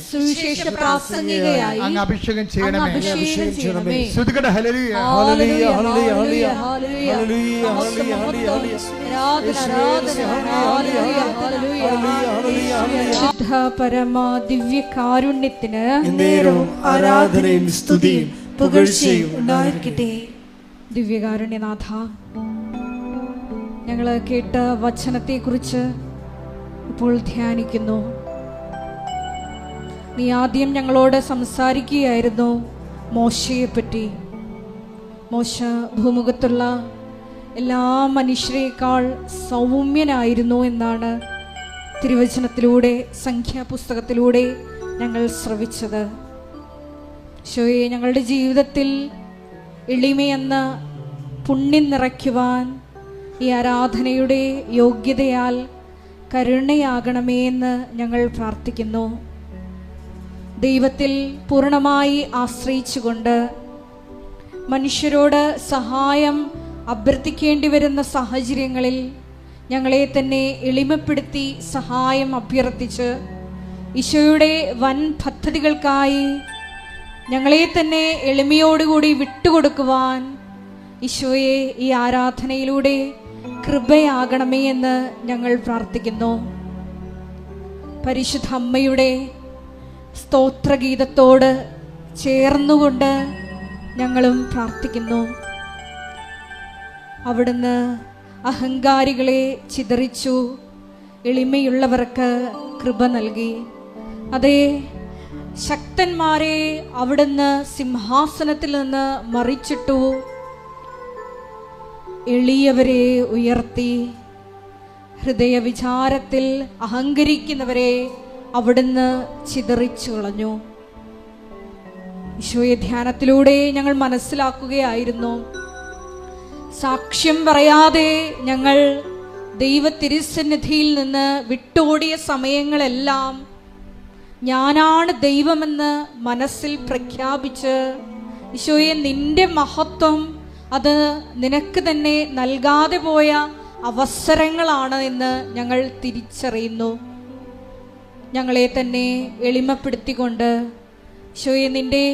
അങ്ങ് അഭിഷേകം ചെയ്യണമേ. ശ്രുതികട ഹല്ലേലൂയ, ഹല്ലേലൂയ, ഹല്ലേലൂയ, ഹല്ലേലൂയ, പരമ ദിവ്യ കാരുണ്യത്തിന് ആരാധനയും സ്തുതിയും പുകഴ്ചയും ഉണ്ടായിരിക്കട്ടെ. ദിവ്യകാരുണ്യനാഥ, ഞങ്ങൾ കേട്ട വചനത്തെക്കുറിച്ച് ഇപ്പോൾ ധ്യാനിക്കുന്നു. നീ ആദ്യം ഞങ്ങളോട് സംസാരിക്കുകയായിരുന്നു മോശയെപ്പറ്റി. മോശ ഭൂമുഖത്തുള്ള എല്ലാ മനുഷ്യരെക്കാൾ സൗമ്യനായിരുന്നു എന്നാണ് തിരുവചനത്തിലൂടെ, സംഖ്യാപുസ്തകത്തിലൂടെ ഞങ്ങൾ ശ്രവിച്ചത്. ഈശോയെ, ഞങ്ങളുടെ ജീവിതത്തിൽ എളിമയെന്ന പുണ്യം നിറയ്ക്കുവാൻ ഈ ആരാധനയുടെ യോഗ്യതയാൽ കരുണയാകണമേ എന്ന് ഞങ്ങൾ പ്രാർത്ഥിക്കുന്നു. ദൈവത്തിൽ പൂർണ്ണമായി ആശ്രയിച്ചുകൊണ്ട് മനുഷ്യരോട് സഹായം അഭ്യർത്ഥിക്കേണ്ടി വരുന്ന സാഹചര്യങ്ങളിൽ ഞങ്ങളെ തന്നെ എളിമപ്പെടുത്തി സഹായം അഭ്യർത്ഥിച്ച് ഈശോയുടെ വൻ പദ്ധതികൾക്കായി ഞങ്ങളെ തന്നെ എളിമയോടുകൂടി വിട്ടുകൊടുക്കുവാൻ ഈശോയെ ഈ ആരാധനയിലൂടെ കൃപയാകണമേ എന്ന് ഞങ്ങൾ പ്രാർത്ഥിക്കുന്നു. പരിശുദ്ധ അമ്മയുടെ സ്തോത്രഗീതത്തോട് ചേർന്നുകൊണ്ട് ഞങ്ങളും പ്രാർത്ഥിക്കുന്നു. അവിടുന്ന് അഹങ്കാരികളെ ചിതറിച്ചു, എളിമയുള്ളവർക്ക് കൃപ നൽകി. അതേ, ശക്തന്മാരെ അവിടുന്ന് സിംഹാസനത്തിൽ നിന്ന് മറിച്ചിട്ടു, എളിയവരെ ഉയർത്തി. ഹൃദയവിചാരത്തിൽ അഹങ്കരിക്കുന്നവരെ അവിടുന്ന് ചിതറിച്ചു കളഞ്ഞു. ഈശോയെ, ധ്യാനത്തിലൂടെ ഞങ്ങൾ മനസ്സിലാക്കുകയായിരുന്നു, സാക്ഷ്യം പറയാതെ ഞങ്ങൾ ദൈവ തിരുസന്നിധിയിൽ നിന്ന് വിട്ടോടിയ സമയങ്ങളെല്ലാം ഞാനാണ് ദൈവമെന്ന് മനസ്സിൽ പ്രഖ്യാപിച്ച്, ഈശോയെ, നിന്റെ മഹത്വം അത് നിനക്ക് തന്നെ നൽകാതെ പോയ അവസരങ്ങളാണ് എന്ന് ഞങ്ങൾ തിരിച്ചറിയുന്നു. ഞങ്ങളെ തന്നെ എളിമപ്പെടുത്തിക്കൊണ്ട് ഈശോയെ, നിന്റെ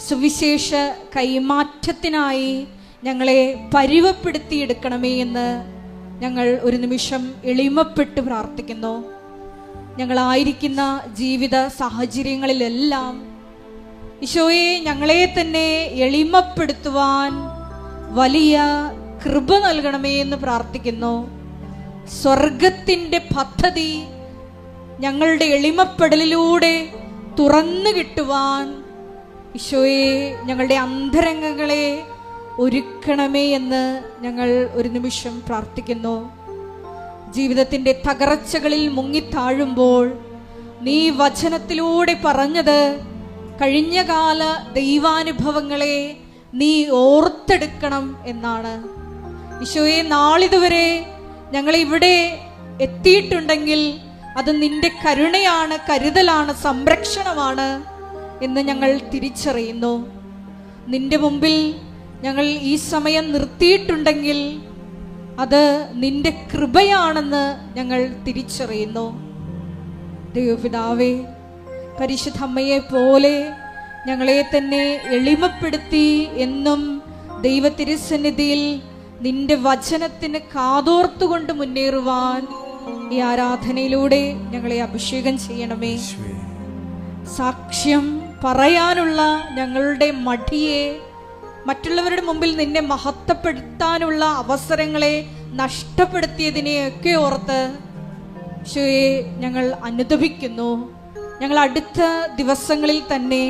സുവിശേഷ കൈമാറ്റത്തിനായി ഞങ്ങളെ പരുവപ്പെടുത്തിയെടുക്കണമേ എന്ന് ഞങ്ങൾ ഒരു നിമിഷം എളിമപ്പെട്ട് പ്രാർത്ഥിക്കുന്നു. ഞങ്ങളായിരിക്കുന്ന ജീവിത സാഹചര്യങ്ങളിലെല്ലാം ഈശോയെ, ഞങ്ങളെ തന്നെ എളിമപ്പെടുത്തുവാൻ വലിയ കൃപ നൽകണമേ എന്ന് പ്രാർത്ഥിക്കുന്നു. സ്വർഗത്തിൻ്റെ പദ്ധതി ഞങ്ങളുടെ എളിമപ്പെടലിലൂടെ തുറന്നു കിട്ടുവാൻ ഈശോയെ, ഞങ്ങളുടെ അന്തരംഗങ്ങളെ ഒരുക്കണമേ എന്ന് ഞങ്ങൾ ഒരു നിമിഷം പ്രാർത്ഥിക്കുന്നു. ജീവിതത്തിൻ്റെ തകർച്ചകളിൽ മുങ്ങിത്താഴുമ്പോൾ നീ വചനത്തിലൂടെ പറഞ്ഞത് കഴിഞ്ഞകാല ദൈവാനുഭവങ്ങളെ നീ ഓർത്തെടുക്കണം എന്നാണ്. ഈശോയെ, നാളിതുവരെ ഞങ്ങളിവിടെ എത്തിയിട്ടുണ്ടെങ്കിൽ അത് നിന്റെ കരുണയാണ്, കരുതലാണ്, സംരക്ഷണമാണ് എന്ന് ഞങ്ങൾ തിരിച്ചറിയുന്നു. നിന്റെ മുമ്പിൽ ഞങ്ങൾ ഈ സമയം നിർത്തിയിട്ടുണ്ടെങ്കിൽ അത് നിന്റെ കൃപയാണെന്ന് ഞങ്ങൾ തിരിച്ചറിയുന്നു. ദൈവപിതാവേ, പരിശുദ്ധ അമ്മയെ പോലെ ഞങ്ങളെ തന്നെ എളിമപ്പെടുത്തി എന്നും ദൈവ തിരുസന്നിധിയിൽ നിന്റെ വചനത്തിന് കാതോർത്തുകൊണ്ട് മുന്നേറുവാൻ ഈ ആരാധനയിലൂടെ ഞങ്ങളെ അഭിഷേകം ചെയ്യണമേ. സാക്ഷ്യം പറയാനുള്ള ഞങ്ങളുടെ മടിയെ, മറ്റുള്ളവരുടെ മുമ്പിൽ നിന്നെ മഹത്വപ്പെടുത്താനുള്ള അവസരങ്ങളെ നഷ്ടപ്പെടുത്തിയതിനെയൊക്കെ ഓർത്ത് ഈശോയെ ഞങ്ങൾ അനുതപിക്കുന്നു. ഞങ്ങൾ അടുത്ത ദിവസങ്ങളിൽ തന്നെ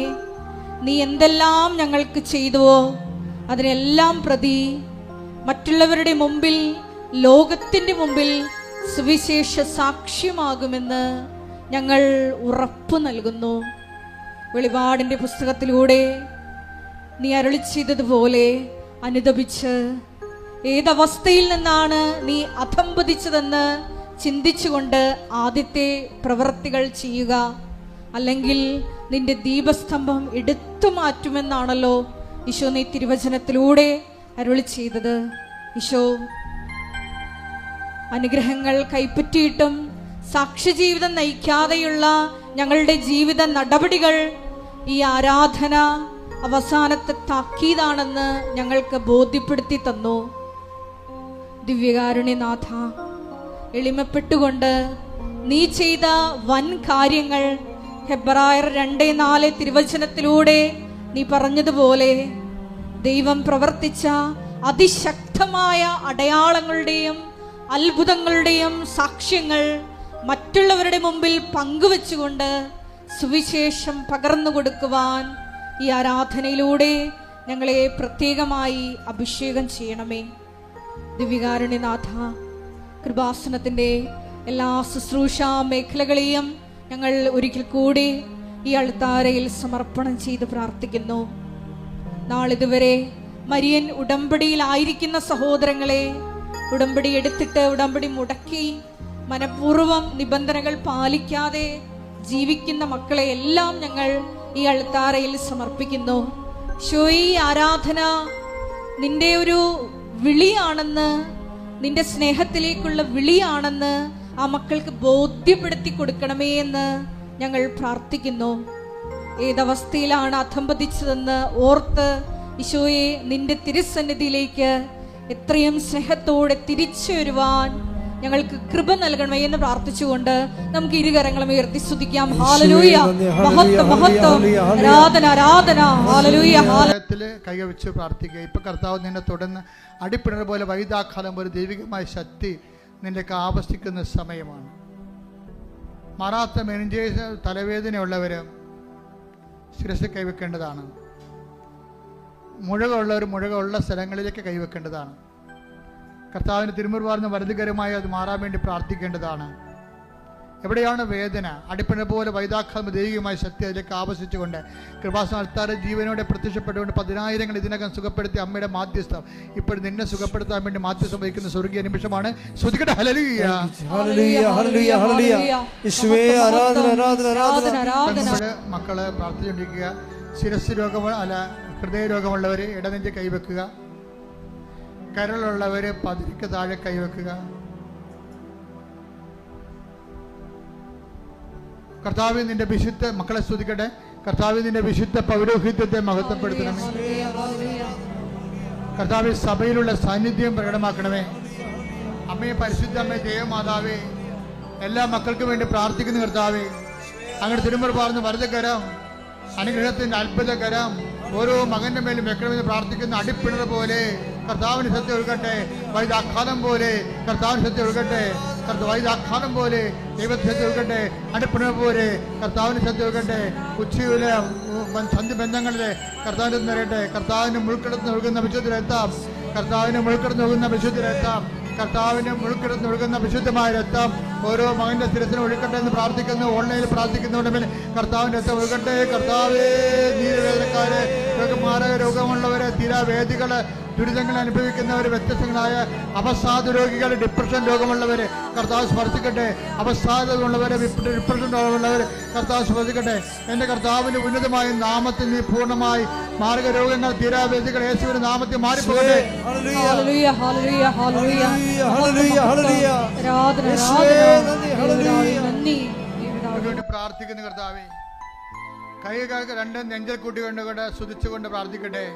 നീ എന്തെല്ലാം ഞങ്ങൾക്ക് ചെയ്തുവോ അതിനെല്ലാം പ്രതി മറ്റുള്ളവരുടെ മുമ്പിൽ, ലോകത്തിൻ്റെ മുമ്പിൽ സുവിശേഷ സാക്ഷ്യമാകുമെന്ന് ഞങ്ങൾ ഉറപ്പു നൽകുന്നു. വെളിപാടിൻ്റെ പുസ്തകത്തിലൂടെ നീ അരുളി ചെയ്തതുപോലെ അനുതപിച്ച് ഏതവസ്ഥയിൽ നിന്നാണ് നീ അധംപതിച്ചതെന്ന് ചിന്തിച്ചുകൊണ്ട് ആദ്യത്തെ പ്രവൃത്തികൾ ചെയ്യുക, അല്ലെങ്കിൽ നിന്റെ ദീപസ്തംഭം എടുത്തു മാറ്റുമെന്നാണല്ലോ ഈശോ നീ തിരുവചനത്തിലൂടെ അരുളി ചെയ്തത്. ഈശോ, അനുഗ്രഹങ്ങൾ കൈപ്പറ്റിയിട്ടും സാക്ഷ്യജീവിതം നയിക്കാതെയുള്ള ഞങ്ങളുടെ ജീവിത നടപടികൾ ഈ ആരാധന അവസാനത്തെ താക്കീതാണെന്ന് ഞങ്ങൾക്ക് ബോധ്യപ്പെടുത്തി തന്നു. ദിവ്യകാരുണ്യനാഥ, എളിമപ്പെട്ടുകൊണ്ട് നീ ചെയ്ത വൻ കാര്യങ്ങൾ ഹെബ്രായർ 2:4 തിരുവചനത്തിലൂടെ നീ പറഞ്ഞതുപോലെ ദൈവം പ്രവർത്തിച്ച അതിശക്തമായ അടയാളങ്ങളുടെയും അത്ഭുതങ്ങളുടെയും സാക്ഷ്യങ്ങൾ മറ്റുള്ളവരുടെ മുമ്പിൽ പങ്കുവെച്ചുകൊണ്ട് സുവിശേഷം പകർന്നു കൊടുക്കുവാൻ ഈ ആരാധനയിലൂടെ ഞങ്ങളെ പ്രത്യേകമായി അഭിഷേകം ചെയ്യണമേ. ദിവ്യകാരുണ്യനാഥ, കൃപാസനത്തിൻ്റെ എല്ലാ ശുശ്രൂഷാ മേഖലകളെയും ഞങ്ങൾ ഒരിക്കൽ കൂടി ഈ അൾത്താരയിൽ സമർപ്പണം ചെയ്ത് പ്രാർത്ഥിക്കുന്നു. നാളിതുവരെ മരിയൻ ഉടമ്പടിയിലായിരിക്കുന്ന സഹോദരങ്ങളെ, ഉടമ്പടി എടുത്തിട്ട് ഉടമ്പടി മുടക്കി മനഃപൂർവ്വം നിബന്ധനകൾ പാലിക്കാതെ ജീവിക്കുന്ന മക്കളെ എല്ലാം ഞങ്ങൾ ഈ അൾത്താരയിൽ സമർപ്പിക്കുന്നു. ഈ ആരാധന നിന്റെ ഒരു വിളിയാണെന്ന്, നിന്റെ സ്നേഹത്തിലേക്കുള്ള വിളിയാണെന്ന് ആ മക്കൾക്ക് ബോധ്യപ്പെടുത്തി കൊടുക്കണമേ എന്ന് ഞങ്ങൾ പ്രാർത്ഥിക്കുന്നു. ഏതവസ്ഥയിലാണ് അധംപതിച്ചതെന്ന് ഓർത്ത് ഈശോയെ നിന്റെ തിരുസന്നിധിയിലേക്ക് എത്രയും സ്നേഹത്തോടെ തിരിച്ചു വരുവാൻ ഞങ്ങൾക്ക് കൃപ നൽകണമേ എന്ന് പ്രാർത്ഥിച്ചുകൊണ്ട് നമുക്ക് ഇരുകരങ്ങളും ഉയർത്തി സ്തുതിക്കാം. ഹല്ലേലൂയ, മഹത്വം മഹത്വം, ആരാധന ആരാധന, ഹല്ലേലൂയ. കൈകവിച്ച് പ്രാർത്ഥിക്കുക. ഇപ്പൊ കർത്താവ് നിന്നെ തുടർന്ന് അടിപ്പിണർ പോലെ വൈദാഖാലം പോലെ ദൈവികമായ ശക്തി നിന്റെ ആവശ്യിക്കുന്ന സമയമാണ്. മാറാത്ത മെനിഞ്ചേഴ്സ് തലവേദനയുള്ളവർ ശിരസ് കൈവെക്കേണ്ടതാണ്. മുഴകളുള്ളവർ മുഴകളുള്ള സ്ഥലങ്ങളിലേക്ക് കൈവെക്കേണ്ടതാണ്. കർത്താവിന് തിരുമുറുവാർന്ന വലുതുകരമായി അത് മാറാൻ വേണ്ടി പ്രാർത്ഥിക്കേണ്ടതാണ്. എവിടെയാണ് വേദന, അടിപ്പിണർ പോലെ വൈദാഖാലം ദൈവികമായ ശക്തി അതിലേക്ക് ആവശ്യിച്ചുകൊണ്ട് കൃപാസന അൾത്താര ജീവനോടെ പ്രത്യക്ഷപ്പെട്ടുകൊണ്ട് 10,000 ഇതിനകം സുഖപ്പെടുത്തി അമ്മയുടെ മാധ്യസ്ഥം ഇപ്പോഴും നിന്നെ സുഖപ്പെടുത്താൻ വേണ്ടി മാധ്യസ്ഥം വഹിക്കുന്ന സ്വർഗീയ നിമിഷമാണ്. ശ്രുതിക്കട്ടെ ഹല്ലേലൂയ, ഹല്ലേലൂയ, ഹല്ലേലൂയ, ഹല്ലേലൂയ. യേശുവേ ആരാധന, ആരാധന, ആരാധന. മക്കള് പ്രാർത്ഥിച്ചുകൊണ്ടിരിക്കുക. ശിരസ് രോഗം അല്ല ഹൃദയ രോഗമുള്ളവർ ഇടനെഞ്ച് കൈവെക്കുക. കരളുള്ളവർ പതിരിക്ക് താഴെ കൈവെക്കുക. കർത്താവ് നിന്റെ വിശുദ്ധ മക്കളെ സ്തുതിക്കട്ടെ. കർത്താവ് നിന്റെ വിശുദ്ധ പൗരോഹിത്യത്തെ മഹത്വപ്പെടുത്തണമേ. കർത്താവ് സഭയിലുള്ള സാന്നിധ്യം പ്രകടമാക്കണമേ. അമ്മയെ പരിശുദ്ധ അമ്മയെ ദേവമാതാവേ, എല്ലാ മക്കൾക്കും വേണ്ടി പ്രാർത്ഥിക്കുന്ന കർത്താവേ, അങ്ങനെ തിരുമുറ പാർന്ന് വരദകരം അനുഗ്രഹത്തിന്റെ അത്ഭുതകരം ഓരോ മകന്റെ മേലും വെക്കണമെന്ന് പ്രാർത്ഥിക്കുന്ന അടിപ്പിണർ പോലെ കർത്താവിന് സത്യം ഒഴുകട്ടെ. വൈദാഖാലം പോലെ കർത്താവിന് സത്യം ഒഴുകട്ടെ. വൈദാഖാലം പോലെ ദൈവത്തെ ഒഴുകട്ടെ. അടിപ്പിണർ പോലെ കർത്താവിന് സത്യം ഒഴുകട്ടെ. ഉച്ചയിലെ സന്ധി ബന്ധങ്ങളിലെ കർത്താവിന് നിറയട്ടെ. കർത്താവിന് മുൾക്കിടന്ന് ഒഴുകുന്ന വിശുദ്ധരെത്താം. കർത്താവിന് മുൾക്കിടന്ന് ഒഴുകുന്ന വിശുദ്ധരെത്താം. കർത്താവിന് മുൾക്കിടന്ന് ഒഴുകുന്ന വിശുദ്ധമായ രക്തം ഓരോ മകന്റെ ശിരസിന് ഒഴുകട്ടെ എന്ന് പ്രാർത്ഥിക്കുന്നു. ഓൺലൈനിൽ പ്രാർത്ഥിക്കുന്നവരുടെ മേൽ കർത്താവിന്റെ രക്തം ഒഴുകട്ടെ. കർത്താവേ, നീരവേദനക്കാരെ, മാരക രോഗമുള്ളവരെ, തീരാവേദികള്, ദുരിതങ്ങൾ അനുഭവിക്കുന്നവർ, വ്യത്യസ്തങ്ങളായ അവസാദ രോഗികൾ, ഡിപ്രഷൻ രോഗമുള്ളവർ കർത്താവ് സ്പർശിക്കട്ടെ. അവസാദമുള്ളവരെ, ഡിപ്രഷൻ രോഗമുള്ളവർ കർത്താവ് സ്പർശിക്കട്ടെ. എൻ്റെ കർത്താവിന്റെ ഉന്നതമായ നാമത്തിൽ നീ പൂർണ്ണമായി മാരക രോഗങ്ങൾ, തീരാവേദികൾ യേശുവിന്റെ നാമത്തിൽ മാറിപ്പോകട്ടെ. Hallelujah, hallelujah, hallelujah, hallelujah, hallelujah. ആരാധന, നന്ദി. പ്രാർത്ഥിക്കുന്ന കർത്താവേ, കൈകൾക്ക് രണ്ടും നെഞ്ചൽ കൂട്ടിക്കൊണ്ട് സ്തുതിച്ചുകൊണ്ട് പ്രാർത്ഥിക്കട്ടെ.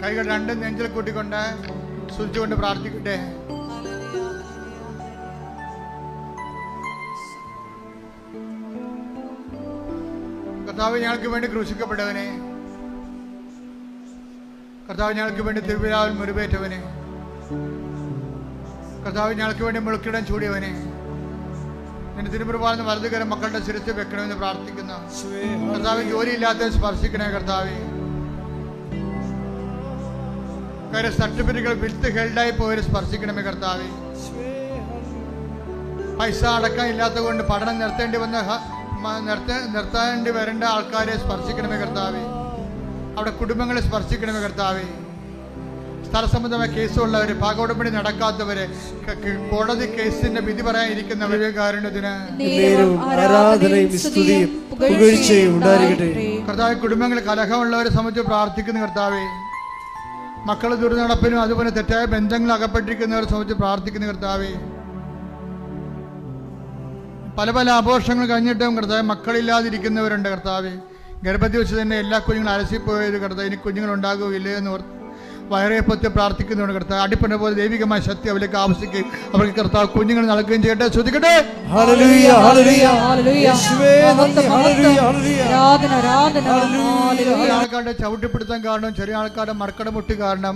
കൈകൾ രണ്ടും നെഞ്ചൽ കൂട്ടിക്കൊണ്ട് സ്തുതിച്ചുകൊണ്ട് പ്രാർത്ഥിക്കട്ടെ. കർത്താവ് ഞങ്ങൾക്ക് വേണ്ടി ക്രൂശിക്കപ്പെട്ടവനെ, കർത്താവ് ഞങ്ങൾക്ക് വേണ്ടി തിരുവിലാവിൽ മുറിവേറ്റവനെ, കർത്താവ് ഞങ്ങൾക്ക് വേണ്ടി മുൾക്കിടം ചൂടിയവനെ, നിന്റെ തിരുമുറുപാടുന്ന വലതുകരം മക്കളുടെ ശിരസ് വെക്കണമെന്ന് പ്രാർത്ഥിക്കുന്നു. കർത്താവ് ജോലിയില്ലാത്ത സ്പർശിക്കണേ. കർത്താവെ, സർട്ടിഫിക്കറ്റുകൾ വിത്ത് ഹെൽഡായി പോയവരെ സ്പർശിക്കണമേ. കർത്താവെ, പൈസ അടക്കം ഇല്ലാത്ത കൊണ്ട് പഠനം നിർത്തേണ്ടി വരേണ്ട ആൾക്കാരെ സ്പർശിക്കണമേ. കർത്താവെ, അവിടെ കുടുംബങ്ങളെ സ്പർശിക്കണമേ. കർത്താവെ, സ്ഥലസംബന്ധമായ കേസുള്ളവർ, പാകോടമ്പടി നടക്കാത്തവര്, കോടതി കേസിന്റെ വിധി പറയാൻ ഇരിക്കുന്നവര് കാരുണ്യത്തിന് കർത്താവ്, കുടുംബങ്ങൾ കലഹമുള്ളവരെ സംബന്ധിച്ച് പ്രാർത്ഥിക്കുന്ന കർത്താവേ, മക്കൾ ദുർനടപ്പിനും അതുപോലെ തെറ്റായ ബന്ധങ്ങൾ അകപ്പെട്ടിരിക്കുന്നവരെ സംബന്ധിച്ച് പ്രാർത്ഥിക്കുന്ന കർത്താവേ, പല പല ആഘോഷങ്ങൾ കഴിഞ്ഞിട്ടും കർത്താവ് മക്കളില്ലാതിരിക്കുന്നവരുണ്ട് കർത്താവേ, ഗർഭത്തിൽ വെച്ച് തന്നെ എല്ലാ കുഞ്ഞുങ്ങളും അലസിപ്പോയത് കർത്താവ്, ഇനി കുഞ്ഞുങ്ങളുണ്ടാകുകയില്ലേ എന്ന് ഓർത്ത് വയറെ പറ്റി പ്രാർത്ഥിക്കുന്നതുകൊണ്ട് കർത്താവ്, അടിപ്പണ പോലെ ദൈവികമായ ശക്തി അവർക്ക് ആവശ്യിക്കുകയും അവർക്ക് കർത്താവ് കുഞ്ഞുങ്ങൾ നൽകുകയും ചെയ്യട്ടെ. ശ്രദ്ധിക്കട്ടെ. ആൾക്കാരുടെ ചവിട്ടിപ്പിടുത്തം കാരണം, ചെറിയ ആൾക്കാരുടെ മർക്കടമുട്ടി കാരണം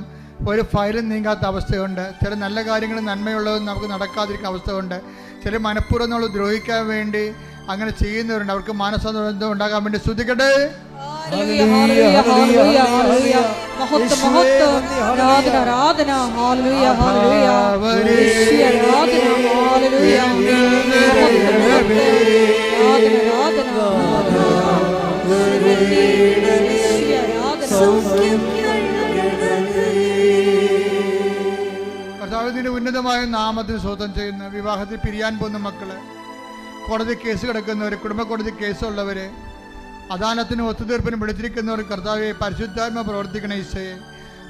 ഒരു ഫയലും നീങ്ങാത്ത അവസ്ഥയുണ്ട്. ചില നല്ല കാര്യങ്ങളും നന്മയുള്ളതും നമുക്ക് നടക്കാതിരിക്കുന്ന അവസ്ഥയുണ്ട്. ചില മനഃപൂർവ്വം നമ്മൾ ദ്രോഹിക്കാൻ വേണ്ടി അങ്ങനെ ചെയ്യുന്നവരുണ്ട്. അവർക്ക് മാനസാന്തരം ഉണ്ടാകാൻ വേണ്ടി ശ്രദ്ധിക്കട്ടെ. കർത്താവിന്റെ ഉന്നതമായ നാമത്തിന് സ്വന്തം ചെയ്യുന്ന, വിവാഹത്തിൽ പിരിയാൻ പോകുന്ന മക്കള്, കോടതി കേസ് കിടക്കുന്നവർ, കുടുംബ കോടതി കേസുള്ളവര്, അദാലത്തിനും ഒത്തുതീർപ്പിനും വിളിച്ചിരിക്കുന്നവർ കർത്താവെ പരിശുദ്ധാത്മ പ്രവർത്തിക്കണ ഈശോയെ,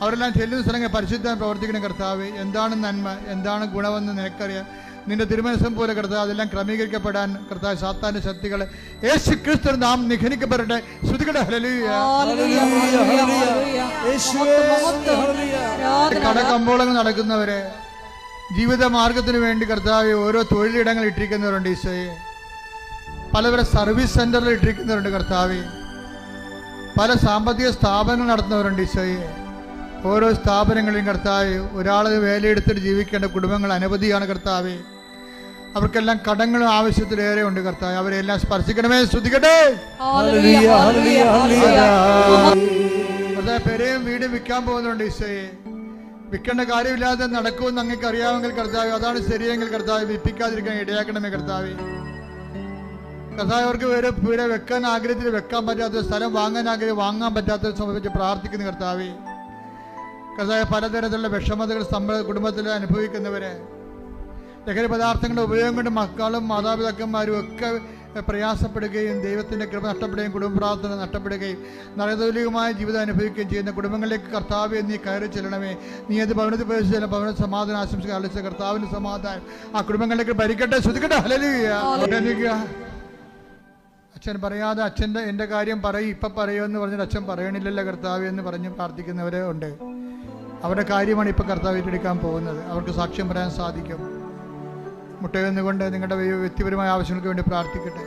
അവരെല്ലാം ചെല്ലുന്ന സ്ഥലങ്ങൾ പരിശുദ്ധാത്മ പ്രവർത്തിക്കണ കർത്താവെ. എന്താണ് നന്മ, എന്താണ് ഗുണമെന്ന് നിനക്കറിയാം. നിന്റെ തിരുമനസം പോലെ കർത്താവ് അതെല്ലാം ക്രമീകരിക്കപ്പെടാൻ കർത്താവ് സാത്താന്റെ ശക്തികൾ യേശു ക്രിസ്തു നാം നിഖനിക്കപ്പെടട്ടെ. ശ്രുതികട്ടെ. കടകമ്പോളങ്ങൾ നടക്കുന്നവരെ, ജീവിത മാർഗത്തിന് വേണ്ടി കർത്താവ് ഓരോ തൊഴിലിടങ്ങൾ ഇട്ടിരിക്കുന്നവരുണ്ട് ഈശോയെ, പലവരെ സർവീസ് സെന്ററിൽ ഇട്ടിരിക്കുന്നവരുണ്ട് കർത്താവെ, പല സാമ്പത്തിക സ്ഥാപനങ്ങൾ നടത്തുന്നവരുണ്ട് ഈശോയെ. ഓരോ സ്ഥാപനങ്ങളിലും കർത്താവെ ഒരാൾ വേലയെടുത്തിട്ട് ജീവിക്കേണ്ട കുടുംബങ്ങൾ അനവധിയാണ് കർത്താവെ. അവർക്കെല്ലാം കടങ്ങളും ആവശ്യത്തിലേറെ ഉണ്ട് കർത്താവെ. അവരെല്ലാം സ്പർശിക്കണമേ. ശ്രദ്ധിക്കട്ടെ. കർത്താവെ, പെരയും വീടും വിൽക്കാൻ പോകുന്നുണ്ട് ഈശോയെ. വിൽക്കേണ്ട കാര്യമില്ലാതെ നടക്കുമെന്ന് അങ്ങേക്ക് അറിയാമെങ്കിൽ കർത്താവ്, അതാണ് ശരിയെങ്കിൽ കർത്താവ് വിൽപ്പിക്കാതിരിക്കാൻ ഇടയാക്കണമേ കർത്താവെ. കർത്താവ്, അവർക്ക് വീട് വെക്കാൻ ആഗ്രഹത്തിൽ വെക്കാൻ പറ്റാത്ത, സ്ഥലം വാങ്ങാൻ പറ്റാത്തത് സംബന്ധിച്ച് പ്രാർത്ഥിക്കുന്ന കർത്താവെ. കർത്താവ്, പലതരത്തിലുള്ള വിഷമതകൾ കുടുംബത്തിൽ അനുഭവിക്കുന്നവരെ, ലഹരി പദാർത്ഥങ്ങളുടെ ഉപയോഗം കൊണ്ട് മക്കളും മാതാപിതാക്കന്മാരും ഒക്കെ പ്രയാസപ്പെടുകയും ദൈവത്തിൻ്റെ കൃപ നഷ്ടപ്പെടുകയും കുടുംബ പ്രാർത്ഥന നഷ്ടപ്പെടുകയും നരദൗലികമായ ജീവിതം അനുഭവിക്കുകയും ചെയ്യുന്ന കുടുംബങ്ങളിലേക്ക് കർത്താവ് നീ കയറി ചെല്ലണമേ. നീ അത് ഭവനത്തിൽ പ്രവേശിച്ചാലും ഭവന സമാധാനം ആശംസിക്കുക. അലച്ച കർത്താവിൻ്റെ സമാധാനം ആ കുടുംബങ്ങളിലേക്ക് ഭരിക്കട്ടെ. ശ്രദ്ധിക്കട്ടെ. ഹല്ലേലൂയ. അച്ഛൻ പറയാതെ എൻ്റെ കാര്യം പറയും, ഇപ്പം പറയുമെന്ന് പറഞ്ഞിട്ട് അച്ഛൻ പറയണില്ലല്ലോ കർത്താവ് എന്ന് പറഞ്ഞ് പ്രാർത്ഥിക്കുന്നവരെ ഉണ്ട്. അവരുടെ കാര്യമാണ് ഇപ്പം കർത്താവ് ഏറ്റെടുക്കാൻ പോകുന്നത്. അവർക്ക് സാക്ഷ്യം പറയാൻ സാധിക്കും. മുട്ടയെന്നുകൊണ്ട് നിങ്ങളുടെ വ്യക്തിപരമായ ആവശ്യങ്ങൾക്ക് വേണ്ടി പ്രാർത്ഥിക്കട്ടെ.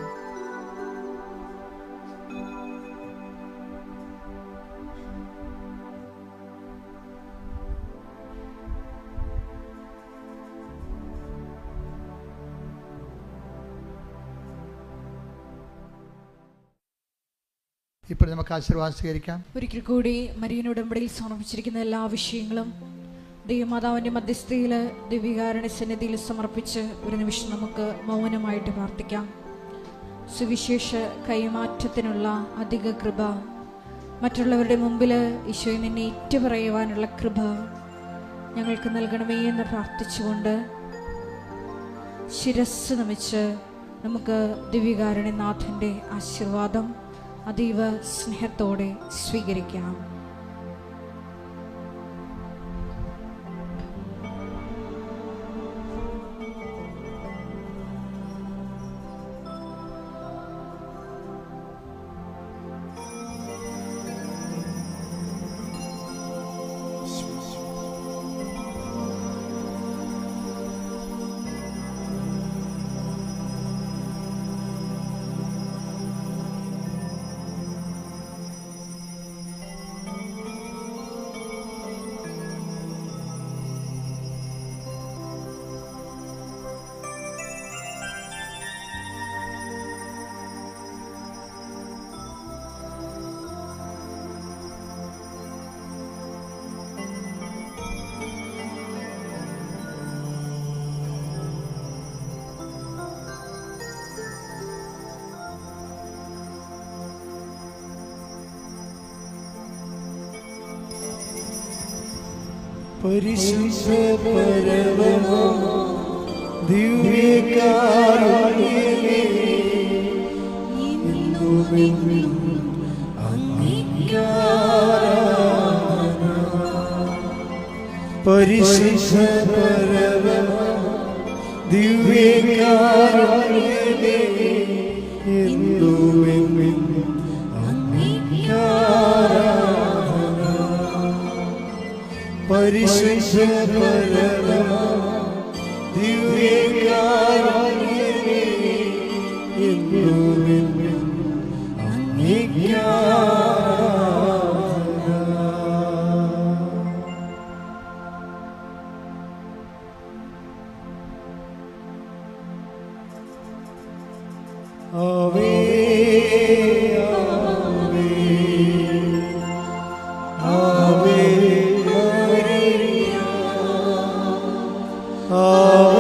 ഇപ്പോൾ നമുക്ക് ആശീർവാദം സ്വീകരിക്കാം. ഒരിക്കൽ കൂടി മരിയൻ ഉടമ്പടിയിൽ സമർപ്പിച്ചിരിക്കുന്ന എല്ലാ വിഷയങ്ങളും ദൈവമാതാവിൻ്റെ മധ്യസ്ഥയിൽ ദിവ്യകാരുണ്യ സന്നിധിയിൽ സമർപ്പിച്ച് ഒരു നിമിഷം നമുക്ക് മൗനമായിട്ട് പ്രാർത്ഥിക്കാം. സുവിശേഷ കൈമാറ്റത്തിനുള്ള അധിക കൃപ, മറ്റുള്ളവരുടെ മുമ്പിൽ ഈശോയെ നിന്നെ ഏറ്റുപറയുവാനുള്ള കൃപ ഞങ്ങൾക്ക് നൽകണമേ എന്ന് പ്രാർത്ഥിച്ചുകൊണ്ട് ശിരസ് നമിച്ച് നമുക്ക് ദിവ്യകാരുണ്യനാഥൻ്റെ ആശീർവാദം അതീവ സ്നേഹത്തോടെ സ്വീകരിക്കാം. പരിശുദ്ധ പരമമാ ദിവ്യകാരുണ്യമേ, എന്നുമെന്നും അങ്ങേക്കാരാധന. പരിശുദ്ധ പരമമാ ദിവ്യകാരുണ്യമേ, എന്നുമെന്നും അങ്ങേക്കാരാധന. പരിശുദ്ധ പരമമാ ദിവ്യകാരുണ്യമേ, എന്നുമെന്നും അങ്ങേക്കാരാധന. ആവേ ആവേ മരിയ, ആവേ